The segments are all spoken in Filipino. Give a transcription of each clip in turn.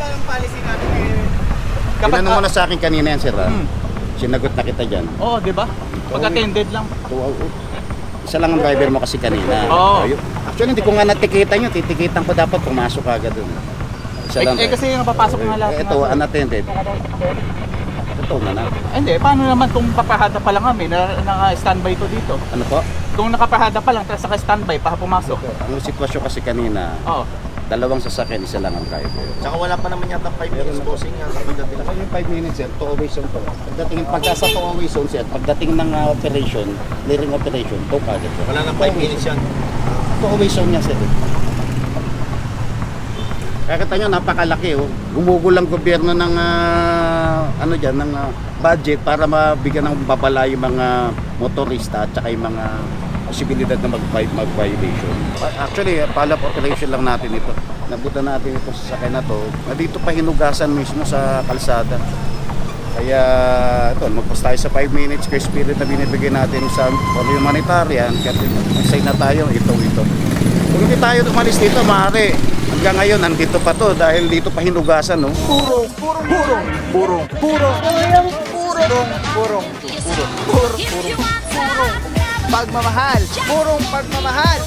ba ang policy natin ngayon? Tinanong mo na sa akin kanina yan, sir. Sinagot na kita dyan. Oo, di ba? Pag-attended lang. Isa lang ang driver mo kasi kanina. Oo. Actually, hindi ko nga natikitan yun. Titikitan ko dapat pumasok agad dun. Isa lang. Kasi napapasok nga lahat. Ito, unattended. Ito na. Hindi, paano naman kung papahada pa lang kami, naka-standby to dito? Ano po? Kung nakapahada pa lang, tapos naka-standby pa pumasok. Ang sitwasyon kasi kanina, Oo. dalawang sasakyan, isa lang ang driver. Tsaka wala pa naman yata 5 minutes crossing nga sa pagdating. Saka yung 5 minutes yan, two-way zone to. Pagka sa two-way zone siya, pagdating ng operation, clearing operation, to kagad. Wala nang 5 minutes yan. Two-way zone niya sir. Kakita nyo, napakalaki oh. Gumugol ang gobyerno ng ano dyan, ng budget para mabigyan ng babala yung mga motorista at saka yung mga posibilidad na mag-violation. Actually, follow-up operation lang natin ito. Nabuta natin ito sa sakay na to. Dito pa hinugasan mismo sa kalsada. Kaya ito, magpas tayo sa 5 minutes grace period na binibigay natin sa humanitarian. Kaya mag-sign na tayo, ito. Kung hindi tayo umalis dito, maaari. Hanggang ngayon, nandito pa to dahil dito pa hinugasan, no? Purong. Pagmamahal. Purong pagmamahal.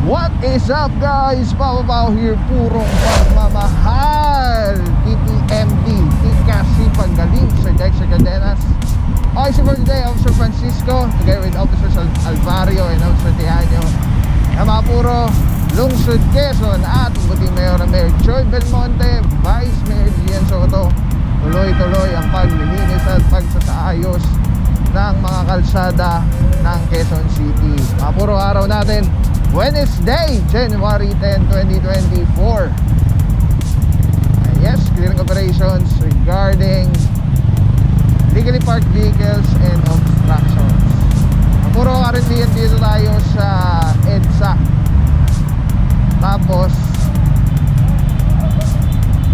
What is up guys? Pao here, purong pagmamahal. TPMD, Tikasi Pagaling, Sir Dexter Cadenas. Also for today, Officer Francisco, together with Officers Alvario and Officer Tianyo. Puro, Lungsod Quezon at Buting Mayor na Mayor Joy Belmonte, Vice Mayor Gian Soto. Tuloy-tuloy ang paglilinis at pagsasaayos ng mga kalsada ng Quezon City. Puro araw natin, Wednesday, January 10, 2024. Yes, clearing operations regarding legally parked vehicles and obstructions. Puro currently dito tayo sa EDSA. Tapos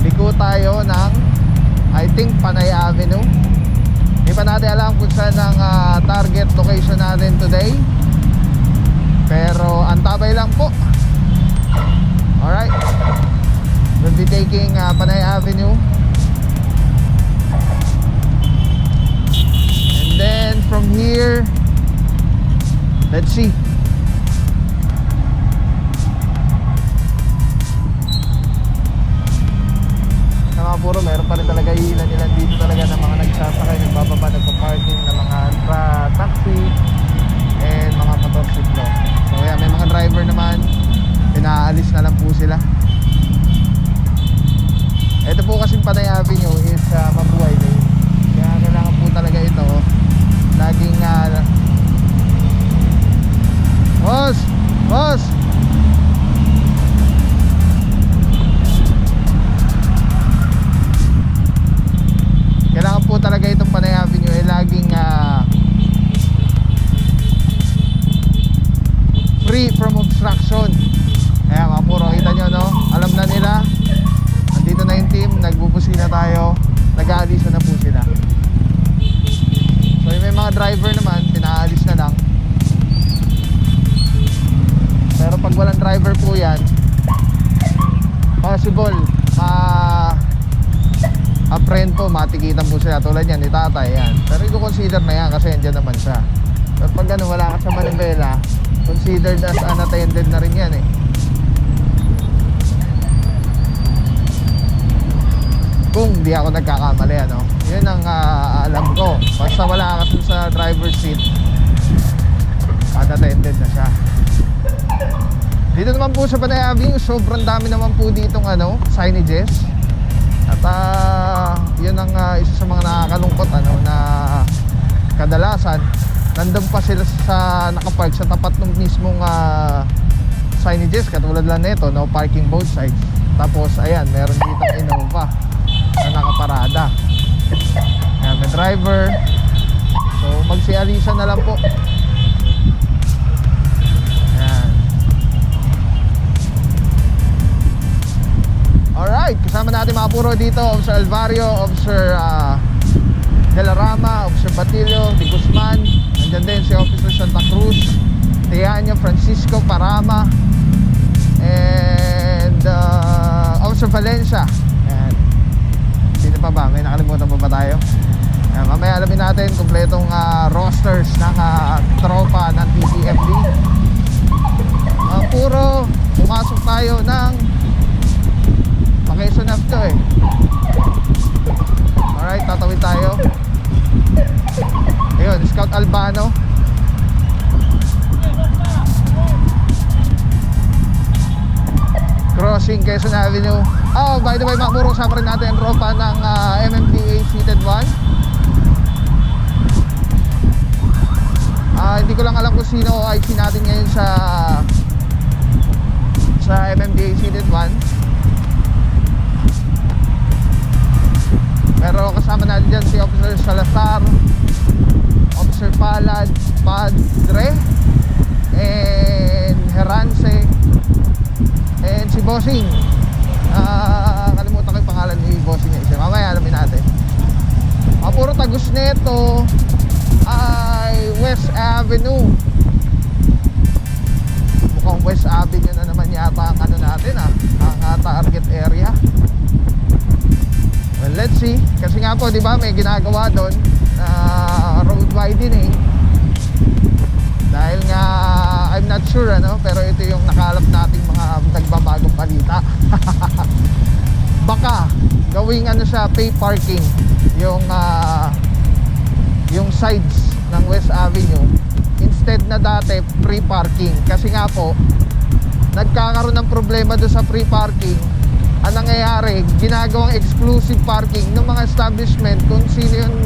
liko tayo ng I think Panay Avenue. Hindi pa natin alam kung saan ang target location natin today, pero antabay lang po. Alright, we'll be taking Panay Avenue. And then from here, let's see. Puro meron pa rin talaga ilan dito talaga ng mga nagsasakay, nagbababa, nagpa-parking ng mga taxi and mga motorsiklo. So yeah, may mga driver naman, pinaalis na lang po sila. Ito po kasing Panay Avenue is mabuhay lane. Kaya kailangan po talaga ito laging boss kailangan po talaga itong Panay Avenue ay laging free from obstruction. Kaya mga puro, kita nyo no, alam na nila, nandito na yung team, nagbubusina tayo, nag-aalisa na po sila. So yung may mga driver naman, pinaalis na lang. Pero pag walang driver po yan, possible friend po, matikitan po sila tulad yan, ni tatay yan. Pero i-consider na yan kasi andyan naman siya. Pero pag ano, wala ka sa manibela, considered as unattended na rin yan eh. Kung di ako nagkakamali, ano, yun ang alam ko. Basta wala ka sa driver's seat, unattended na siya. Dito naman po sa Panay Avenue, sobrang dami naman po ditong signages. At yun ang isa sa mga nakakalungkot na kadalasan nandun pa sila sa nakapark sa tapat ng mismong signages, katulad lang nito, no parking both sides. Tapos ayan, meron ditong Innova na nakaparada. Ayan, may driver. So magsialisa na lang po. Alright, kasama natin mga puro dito, Officer Alvario, Officer De La Rama, Officer Batilio, Di Guzman. Nandiyan din si Officer Santa Cruz. Tianyo, Francisco, Parama, and Officer Valencia. Ayan. Sino pa ba? May nakalimutan pa ba tayo? Ayan, mamaya alamin natin kumpletong rosters ng tropa ng TPMD. Puro pumasok tayo ng Quezon Ave to eh. Alright, tatawid tayo. Ayun, Scout Albano. Crossing Quezon Avenue. Oh, by the way, mga puro, kasama rin natin ang tropa ng MMDA Seated 1. Hindi ko lang alam kung sino IC natin ngayon sa MMDA Seated 1. Pero kasama natin dyan si Officer Salazar, Officer Palad, Padre, and Herance, and si Bossing. Kalimutan ko yung pangalan ni Bossing na isa. Mamaya alamin natin. Puro tagus neto ay West Avenue. Mukhang West Avenue na naman yata ang ano natin ang target area. Well, let's see. Kasi nga po, di ba, may ginagawa doon na road widening. Dahil nga, I'm not sure pero ito yung nakalap nating mga nagbabagong balita. Baka gawing siya, pay parking yung sides ng West Avenue instead na dati free parking. Kasi nga po, nagkakaroon ng problema doon sa free parking. Ang nangyayari, ginagawang exclusive parking ng mga establishment kung sino yung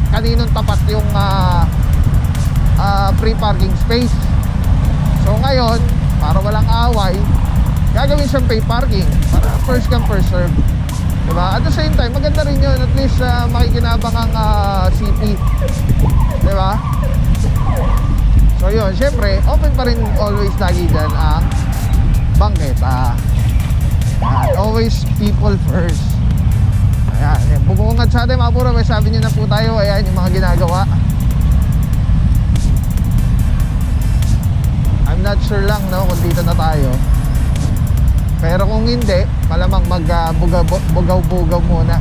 kaninong tapat yung free parking space. So ngayon, para walang away, gagawin siyang pay parking para first come first serve, diba? At the same time, maganda rin yun, at least makikinabang ang city, diba? So yun, syempre open pa rin always lagi dyan ang bangketa. And always people first. Ayan, bubungad sa atin mga puro. May sabi nyo na po tayo. Ayan yung mga ginagawa. I'm not sure lang kung dito na tayo. Pero kung hindi, malamang mag-bugaw-bugaw muna.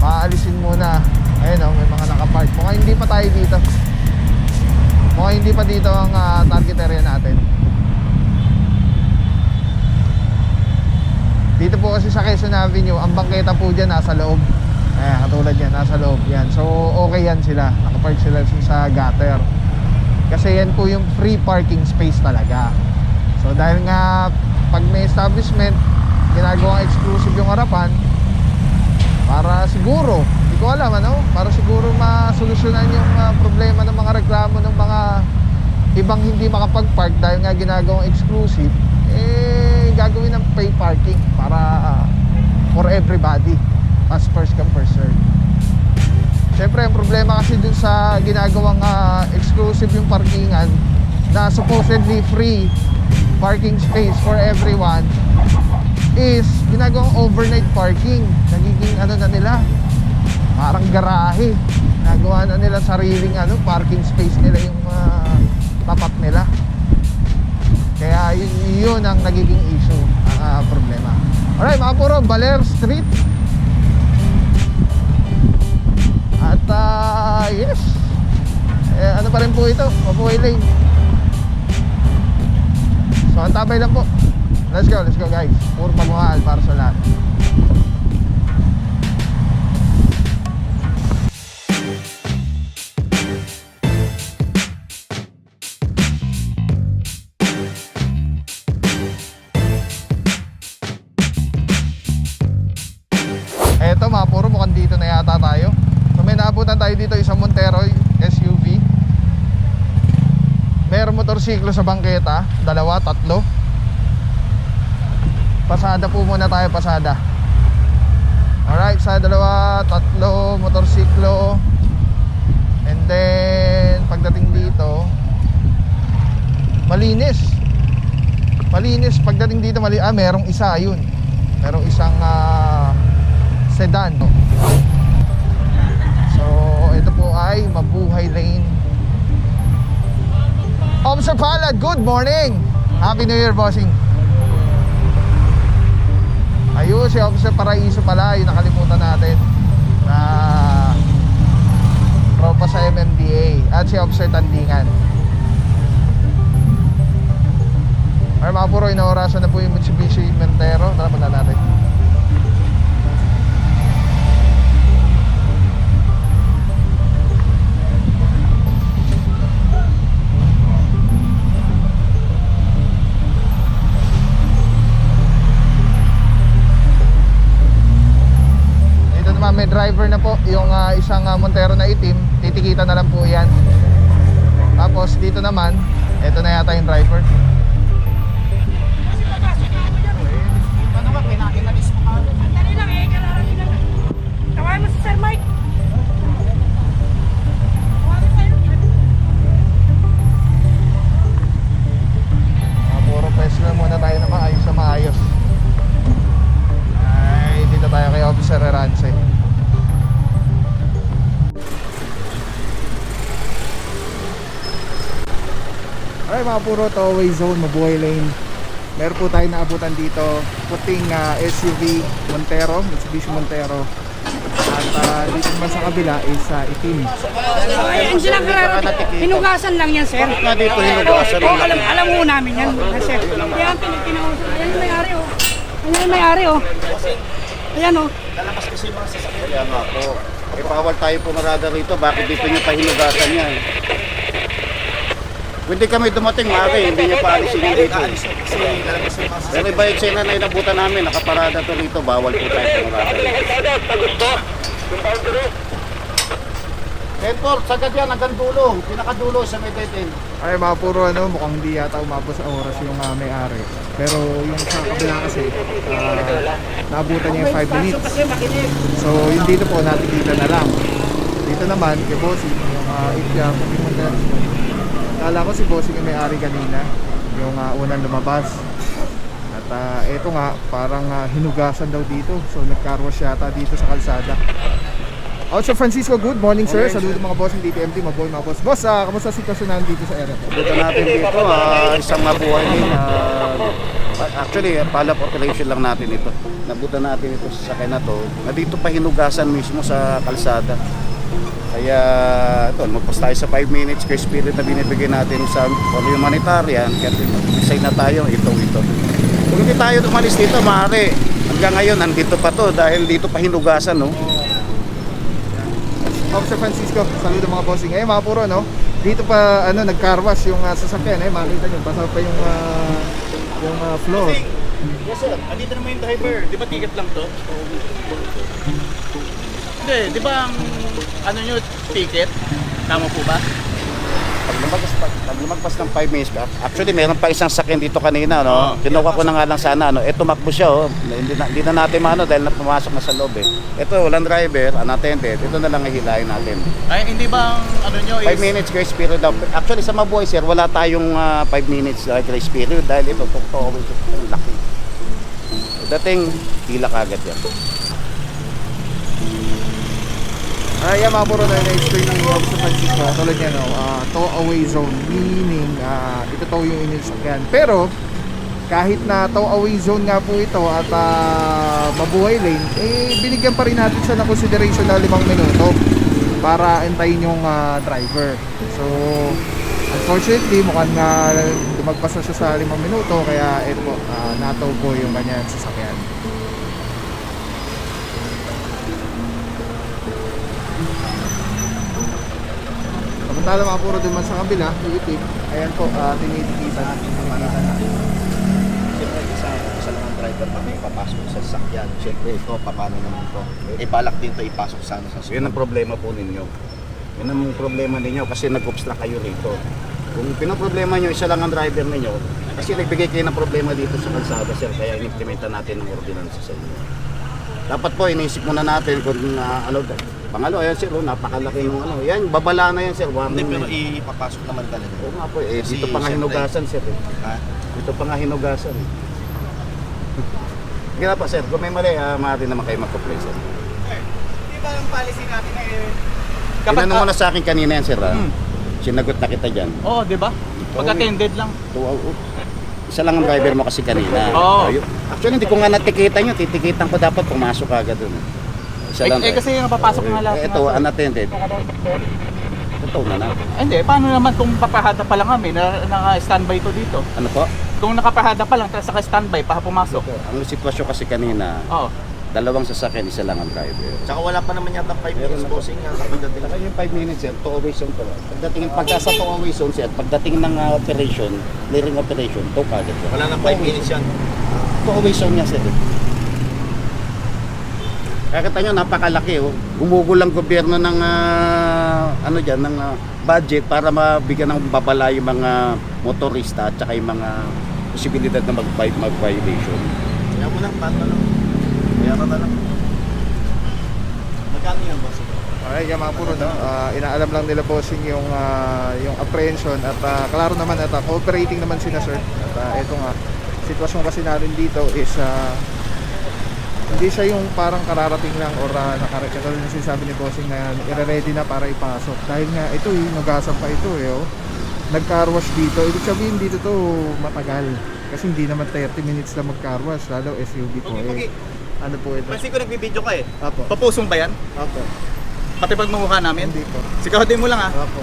Paalisin muna. Ayan may mga nakapark. Mukhang hindi pa tayo dito. Mukhang hindi pa dito ang target area natin. Dito po kasi sa Quezon Avenue, ang bangketa po dyan nasa loob. Ayan, katulad yan, nasa loob yan. So okay yan sila, nakapark sila sa gutter. Kasi yan po yung free parking space talaga. So dahil nga pag may establishment, ginagawang exclusive yung harapan, para siguro, hindi ko alam para siguro masolusyonan yung problema ng mga reklamo ng mga ibang hindi makapag-park dahil nga ginagawang exclusive, gagawin ng pay parking para for everybody as first come first serve. Siyempre ang problema kasi dun sa ginagawang exclusive yung parkingan na supposedly free parking space for everyone is ginagawang overnight parking. Nagiging na nila, parang garahe. Nagawa na nila sariling parking space nila yung tapat nila. Kaya yun ang nagiging issue, ang problema. Alright mga puro, Baler Street. At yes, ano pa rin po ito, Mabuhay Lane. So antabay lang po. Let's go guys. Puro pagmahal para sa lahat. Eto mga puro, mukhang dito na yata tayo. So may naabutan tayo dito, isang Montero SUV. Mayroong motorsiklo sa bangketa, 2, 3. Pasada po muna tayo, pasada. Alright, sa 2, 3 motorsiklo. And then pagdating dito, malinis. Pagdating dito, merong isa, ayun. Merong isang sedan. So ito po ay Mabuhay Lane. Officer Palad, good morning. Happy New Year, bossing. Ayun, si Officer Paraiso pala, yung nakalimutan natin na tropa sa MMDA. At si Officer Tandingan. Ay mga puro, inaorasan na po yung Mitsubishi Montero. Tara, punta natin. Dito naman may driver na po. Yung isang Montero na itim, titikita na lang po yan. Tapos dito naman, ito na yata yung driver. Dali lang eh, kararating lang. Tawain mo si Sir Mike. Puro press lang muna tayo na maayos na maayos. Ay, dito tayo kay Officer Erance. Alright mga puro, tow-away zone, Mabuhay Lane. Meron po tayo naabutan dito, puting SUV Montero, Mitsubishi Montero. At dito naman sa kabila is itim. Ayan silang kararating. Hinugasan lang yan, sir. Na dito hinugasan Oo, lang. alam mo namin yan, sir. Kaya pinausap. Ayan yung may-ari, oh. Ayan yung may-ari, oh. Ayan, oh. Kaya nga po. Eh, bawal tayo pumarada rito. Bakit dito nyo pa hinugasan yan? Kung hindi kami dumating, Mari, hindi nyo pa alisin yung dito. Pero iba yung eksena na inabutan namin, nakaparada to rito, bawal po tayo pumarada rito. Airport, sagad yan, hanggang dulo. Pinakadulo sa may dead. Ay mga puro mukhang hindi yata umabot sa oras yung may-ari. Pero yung sa kabila kasi, naabutan niya yung 5 minutes. So yung dito po, natikita na lang. Dito naman, kay Bossing, yung Itya, kala ko si Bossing yung may-ari kanina, yung unang lumabas. At eto nga, parang hinugasan daw dito. So nagkarwash yata dito sa kalsada. Officer Francisco, good morning sir. Saludo mga boss ng DPMD, mga boss. Boss, kamusta sitwasyon namin dito sa area? Dito natin dito, isang mabuhay din. Actually, follow-up operation lang natin ito. Nabutan natin ito sa sakay na to. Na dito pa hinugasan mismo sa kalsada. Kaya ito, magpas tayo sa 5 minutes grace period na binibigay natin sa humanitarian. Kaya decide na tayo, ito. Kung hindi tayo umalis dito, maaari. Hanggang ngayon, nandito pa to dahil dito pa hinugasan, no? Officer Francisco, saludo mga bossing. Eh mga puro, no? Dito pa nagkarwash yung sasakyan, makita niyo basa pa yung floor. Yes sir, andito naman yung driver. Di ba ticket lang to? Hindi, di ba ang ano nyo, ticket? Tama po ba? Pag lumagpas ng 5 minutes, actually meron pa isang sakyan dito kanina, no? Kinuha ko na nga lang sana, no? Tumakbo siya, oh. Hindi na natin maano dahil pumasok na sa loob, eh. Ito, walang driver, unattended. Ito na lang hihilahin natin. Ay, hindi ba ang ano nyo 5 minutes grace period daw. Actually, sa Mabuhay, sir, wala tayong 5 minutes grace period dahil ito, tuktok, laki. Dating, hila kagad yan. Yan mga puro na na-explain ni Officer Francisco. Tulad niya, no? Tow-away zone, meaning ito tow yung inisakyan. Pero kahit na tow-away zone nga po ito at Mabuhay Lane, binigyan pa rin natin siya ng consideration na 5 minuto para antayin yung driver. So unfortunately, mukhang lumagpas na siya sa 5 minuto, kaya ito po, natow po yung kanyang sasakyan. Samantala mga puro din man sa kabila, yung itim. Ayan po, tinitikita na. Siyempre, isa lang ang driver kami papasok sa sasakyan. Siyempre, ito, paano naman ito? Balak din ito ipasok sana sa Yun ang problema po ninyo. Yun ang problema ninyo kasi nag-obstruct kayo rito. Kung pinoproblema nyo, isa lang ang driver ninyo, kasi nagbigay kayo ng problema dito sa kalsada, sir, kaya inimplementa natin ng ordinansa sa inyo. Dapat po, iniisip muna natin kung pangalo, ayan sir, napakalaki ng yan, babala na yan sir. Hindi, pero ipapasok naman talaga. Oo nga po, Kasi dito pa nga hinugasan sir. Ha? Dito pa nga hinugasan. Kaya pa sir, kung may mali, maaari naman kayo mag-complain sir. Di ba ang policy natin Tinanong mo na sa akin kanina yan sir, sinagot na kita dyan. Oo, di ba? Pag-attended lang. Isa lang ang driver mo kasi kanina. Oo. Actually, hindi ko nga natikitan yun. Titikitan ko dapat pumasok agad dun. Isa lang. Kasi yung napapasok nga lahat. Ito, unattended. Totoo na na. Hindi, paano naman kung papahada pa lang kami, naka-standby to dito? Ano po? Kung nakapahada pa lang, tapos naka-standby, pa pumasok. Ang sitwasyon kasi kanina, Oo. dalawang sasakyan, isa lang ang driver. Tsaka wala pa naman yata 5 minutes bossing nga kapagdating. Saka yung 5 minutes yan, two-way zone pa lang. Pagka sa two-way zone siya, pagdating ng operation, clearing operation, to kagad yan. Wala nang 5 minutes yan. Two-way zone niya sir. Kaya kita nyo, napakalaki oh. Gumugol ang gobyerno ng ano dyan, ng budget para mabigyan ng babala yung mga motorista at saka yung mga posibilidad na mag-violation. Kaya mo lang, paano lang. Kaya na lang. Magkano yan bossing? Okay, kaya mga puro, no? Inaalam lang nila bossing yung apprehension at klaro naman at cooperating naman sila sir. At ito nga, sitwasyon kasi natin dito is hindi siya yung parang kararating lang or katulad na sinasabi ni bossing na i-ready na para ipasok. Dahil nga ito nugasan pa ito oh. Nag-car wash dito. Ibig sabihin dito to matagal. Kasi hindi naman 30 minutes na mag-car wash, lalo SUV po Okay. Ano po ito? Pansin ko nagbibideo ka eh. Apo. Papusong ba yan? Apo. Pati pag mamukha namin? Hindi po. Sikahotin mo lang ah. Apo.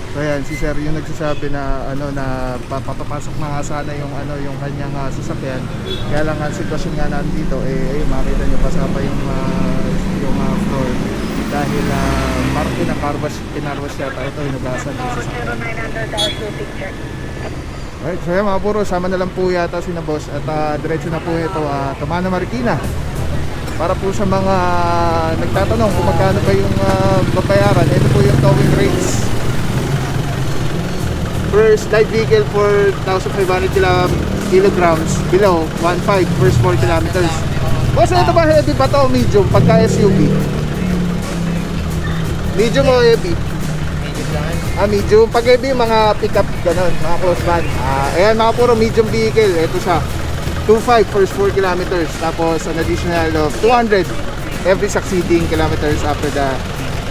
So ayan, si Sir yung nagsasabi na na papapasok na nga sana yung yung kanyang sasakyan. Kaya lang ang sitwasyon nga natin dito makita niyo pasapa yung floor dahil marke na pinarwas yata ito hinugasan yung sasakyan. Right, so yan mga puro, sama na lang po yata si na boss at diretso na po ito Tumana Marikina. Para po sa mga nagtatanong kung magkano ba yung babayaran, ito po yung towing rates. First light vehicle for 1,500 kilograms below 1.5 first 4 kilometers. Boss, ito ba heavy ba to o medium pagka SUV? Medium o heavy? Medium. Pag heavy, mga pick-up ganun, mga close van. Ayan mga puro medium vehicle. Ito siya. 2.5 first 4 kilometers. Tapos an additional of 200 every succeeding kilometers after the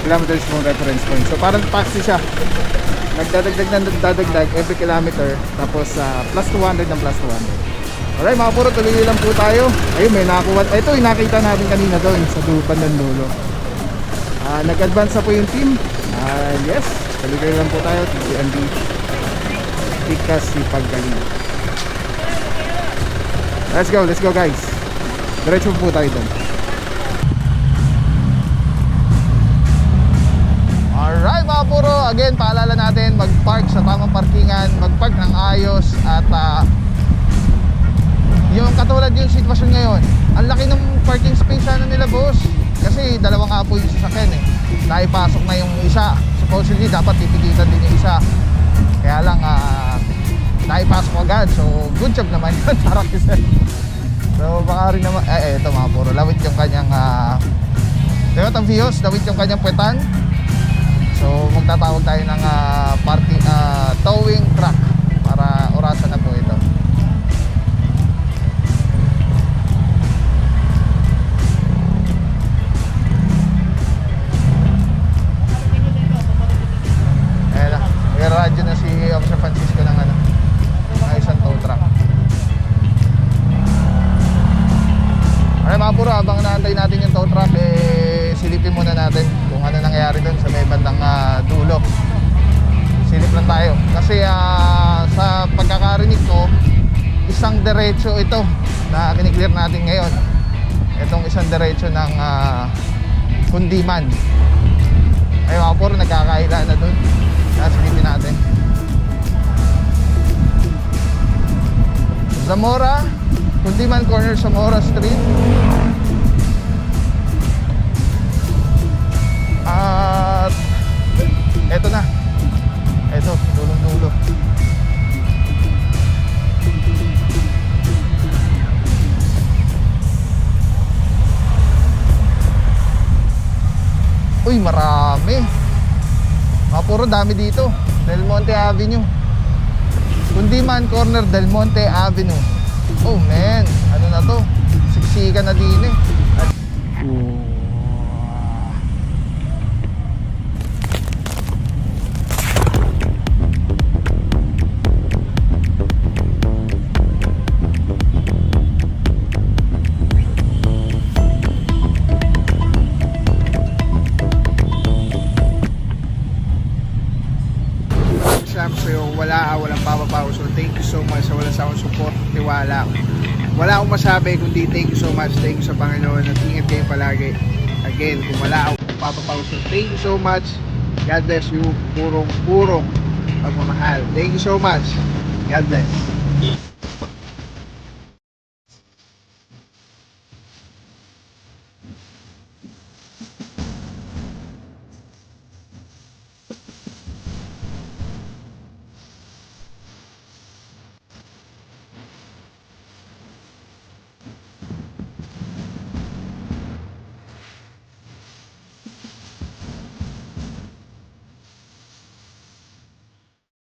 kilometers from reference point. So parang taxi siya. Nagdadagdag every kilometer. Tapos plus 200 ng plus 200. Alright mga puro, tuloy lang po tayo. Ayun, may nakakuha. Ito yung nakita natin kanina doon sa bandang dulo. Nag-advance na po yung team. Yes, tuloy lang po tayo. TPMD Tikas Sipaggaling. Let's go guys. Diretso po tayo doon. Alright mga puro, again paalala natin mag-park sa tamang parkingan, mag-park ng ayos at yung katulad yung sitwasyon ngayon, ang laki ng parking space sana nila boss kasi dalawang nga po yung sasakyan naipasok na yung isa, supposedly dapat pipigitan din yung isa kaya lang naipasok agad, so good job naman yun para kasi so baka rin naman, ito mga puro, lawit yung kanyang Toyota Vios, lawit yung kanyang puwetan. So magtatawag tayo ng towing truck para orasan na po ito. Ayan na, may radyo na si Officer Francisco ng isang tow truck. Alright mga puro, habang naantay natin yung tow truck silipin muna natin kung ano nangyayari doon sa may bandang dulo. Silip lang tayo kasi sa pagkakarinig ko isang diretso ito na kiniklear natin ngayon, itong isang diretso ng Kundiman. Ay mga puro, nagkakaila na doon. Silipin natin Zamora, Kundiman corner Zamora Street. At eto na. Eto, dulong-dulo. Uy, marami. Puro dami dito. Del Monte Avenue. Kundiman corner Del Monte Avenue. Oh man, ano na to? Siksikan na din eh. At, sa'yo, walang papapaw. So thank you so much sa wala sa akong support, tiwala. Wala akong masabi kundi thank you so much. Thank you sa Panginoon at ingat kayo palagi. Again, kung wala akong papapaw. So thank you so much. God bless you. Purong pagmamahal. Thank you so much. God bless.